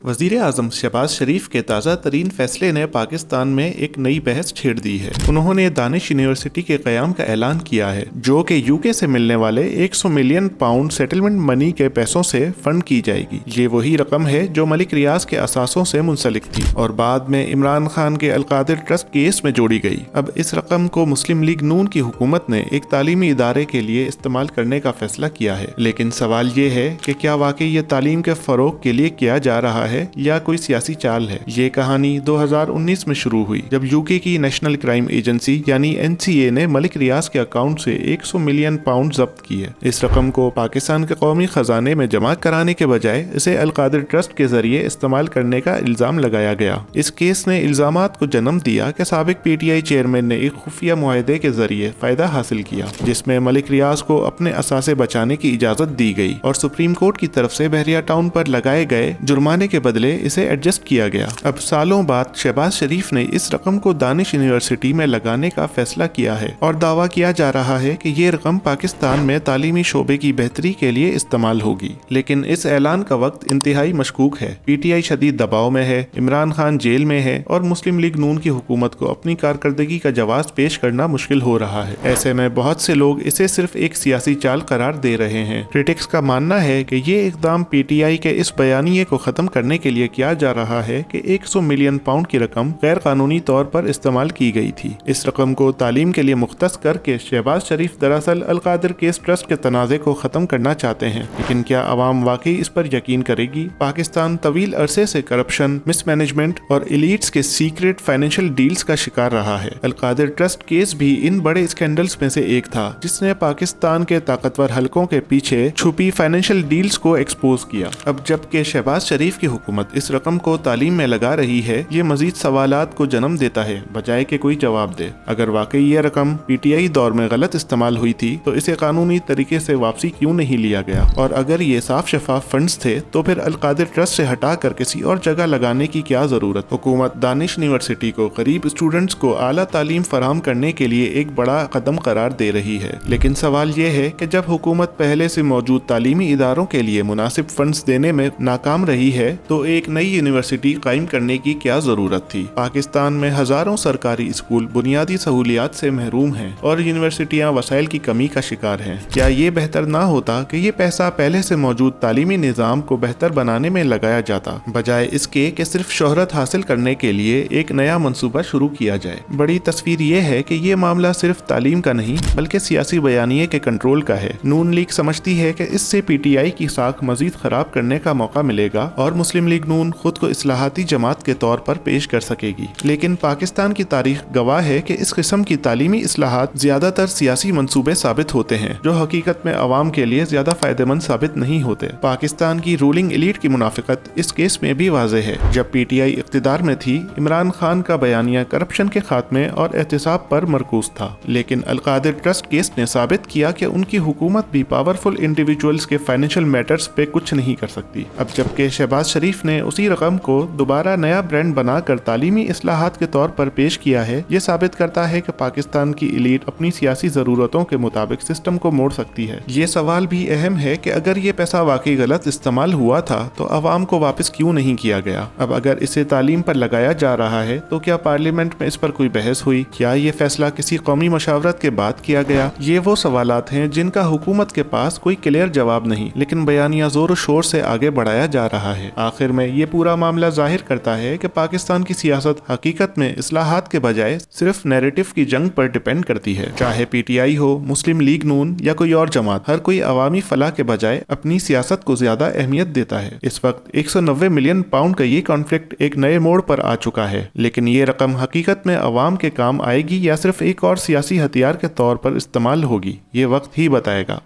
वजीर आजम शहबाज शरीफ के ताज़ा तरीन फैसले ने पाकिस्तान में एक नई बहस छेड़ दी है। उन्होंने दानिश यूनिवर्सिटी के क़याम का ऐलान किया है, जो कि यूके से मिलने वाले 100 मिलियन पाउंड सेटलमेंट मनी के पैसों से फंड की जाएगी। ये वही रकम है जो मलिक रियाज के असासों से मुंसलिक थी और बाद में इमरान खान के अलकादिर ट्रस्ट केस में जोड़ी गई। अब इस रकम को मुस्लिम लीग नून की हुकूमत ने एक तालीमी इदारे के लिए इस्तेमाल करने का फैसला किया है। लेकिन सवाल ये है कि क्या वाकई ये तालीम के फरोग के लिए किया जा रहा है या कोई सियासी चाल है। ये कहानी 2019 में शुरू हुई जब यूके की नेशनल क्राइम एजेंसी यानी NCA ने मलिक रियाज के अकाउंट से 100 मिलियन पाउंड जब्त किए। इस रकम को पाकिस्तान के कौमी खजाने में जमा कराने के बजाय इसे अलकादिर ट्रस्ट के जरिए इस्तेमाल करने का इल्जाम लगाया गया। इस केस ने इल्जामात को जन्म दिया कि साबिक PTI चेयरमैन ने एक खुफिया मुआहदे के जरिए फायदा हासिल किया, जिसमें मलिक रियाज को अपने असासे बचाने की इजाजत दी गई और सुप्रीम कोर्ट की तरफ से बहरिया टाउन पर लगाए गए जुर्माने के बदले इसे एडजस्ट किया गया। अब सालों बाद शहबाज शरीफ ने इस रकम को दानिश यूनिवर्सिटी में लगाने का फैसला किया है और दावा किया जा रहा है कि ये रकम पाकिस्तान में तालीमी शोबे की बेहतरी के लिए इस्तेमाल होगी। लेकिन इस ऐलान का वक्त इंतहाई मशकूक है। PTI शदीद दबाव में है, इमरान खान जेल में है और मुस्लिम लीग नून की हुकूमत को अपनी कारकर्दगी का जवाब पेश करना मुश्किल हो रहा है। ऐसे में बहुत से लोग इसे सिर्फ एक सियासी चाल करार दे रहे हैं। क्रिटिक्स का मानना है कि ये इकदाम PTI के इस बयानिए को खत्म करने के लिए किया जा रहा है कि 100 मिलियन पाउंड की रकम गैर कानूनी तौर पर इस्तेमाल की गई थी। इस रकम को तालीम के लिए मुख्तस करके शहबाज शरीफ दरअसल अलकादिर केस ट्रस्ट के तनाज़े को खत्म करना चाहते हैं। लेकिन क्या अवाम वाकई इस पर यकीन करेगी? पाकिस्तान तवील अरसे से करप्शन, मिसमैनेजमेंट और एलीट्स के सीक्रेट फाइनेंशियल डील्स का शिकार रहा है। अलकादिर ट्रस्ट केस भी इन बड़े स्कैंडल्स में से एक था, जिसने पाकिस्तान के ताकतवर हलकों के पीछे छुपी फाइनेंशियल डील्स को एक्सपोज किया। अब जबकि शहबाज शरीफ की हुकूमत इस रकम को तालीम में लगा रही है, ये मजीद सवालात को जन्म देता है बजाय के कोई जवाब दे। अगर वाकई ये रकम PTI दौर में गलत इस्तेमाल हुई थी तो इसे कानूनी तरीके से वापसी क्यों नहीं लिया गया? और अगर ये साफ शफाफ फंड्स थे तो फिर अलकादिर ट्रस्ट से हटाकर किसी और जगह लगाने की क्या जरूरत? हुकूमत दानिश यूनिवर्सिटी को गरीब स्टूडेंट्स को आला तालीम फराहम करने के लिए एक बड़ा कदम करार दे रही है। लेकिन सवाल ये है कि जब हुकूमत पहले से मौजूद तालीमी इदारों के लिए मुनासिब फंड्स देने में नाकाम रही है तो एक नई यूनिवर्सिटी कायम करने की क्या जरूरत थी? पाकिस्तान में हजारों सरकारी स्कूल बुनियादी सहूलियात से महरूम हैं और यूनिवर्सिटियां वसाइल की कमी का शिकार हैं। क्या ये बेहतर ना होता कि ये पैसा पहले से मौजूद तालीमी निज़ाम को बेहतर बनाने में लगाया जाता, बजाय इसके कि सिर्फ शोहरत हासिल करने के लिए एक नया मंसूबा शुरू किया जाए? बड़ी तस्वीर ये है कि ये मामला सिर्फ तालीम का नहीं बल्कि सियासी बयानिए के कंट्रोल का है। नून लीग समझती है कि इससे PTI की साख मजीद खराब करने का मौका मिलेगा और मुस्लिम लीग नून खुद को इस्लाहाती जमात के तौर पर पेश कर सकेगी। लेकिन पाकिस्तान की तारीख गवाह है कि इस किस्म की तालीमी इस्लाहात ज्यादातर सियासी मंसूबे साबित होते हैं, जो हकीकत में अवाम के लिए ज्यादा फायदेमंद साबित नहीं होते। पाकिस्तान की रूलिंग एलीट की मुनाफिकत इस केस में भी वाज़ेह है। जब PTI इख्तिदार में थी, इमरान खान का बयानिया करप्शन के खात्मे और एहतिसाब पर मरकूज था। लेकिन अलकादिर ट्रस्ट केस ने साबित किया कि उनकी हुकूमत भी पावरफुल इंडिविजुअल्स के फाइनेंशियल मैटर्स पे कुछ नहीं कर सकती। अब जबकि शहबाज शरीफ ने उसी रकम को दोबारा नया ब्रांड बनाकर तालीमी इस्लाहात के तौर पर पेश किया है, ये साबित करता है कि पाकिस्तान की एलीट अपनी सियासी जरूरतों के मुताबिक सिस्टम को मोड़ सकती है। ये सवाल भी अहम है कि अगर ये पैसा वाकई गलत इस्तेमाल हुआ था तो अवाम को वापस क्यों नहीं किया गया? अब अगर इसे तालीम पर लगाया जा रहा है तो क्या पार्लियामेंट में इस पर कोई बहस हुई? क्या ये फैसला किसी कौमी मशावरत के बाद किया गया? ये वो सवालात हैं जिनका हुकूमत के पास कोई क्लियर जवाब नहीं, लेकिन बयानिया जोर शोर से आगे बढ़ाया जा रहा है। आखिर में ये पूरा मामला जाहिर करता है कि पाकिस्तान की सियासत हकीकत में इस्लाहात के बजाय सिर्फ नैरेटिव की जंग पर डिपेंड करती है। चाहे PTI हो, मुस्लिम लीग नून या कोई और जमात, हर कोई अवामी फलाह के बजाय अपनी सियासत को ज्यादा अहमियत देता है। इस वक्त 190 मिलियन पाउंड का ये कॉन्फ्लिक्ट एक नए मोड़ पर आ चुका है, लेकिन ये रकम हकीकत में अवाम के काम आएगी या सिर्फ एक और सियासी हथियार के तौर पर इस्तेमाल होगी, ये वक्त ही बताएगा।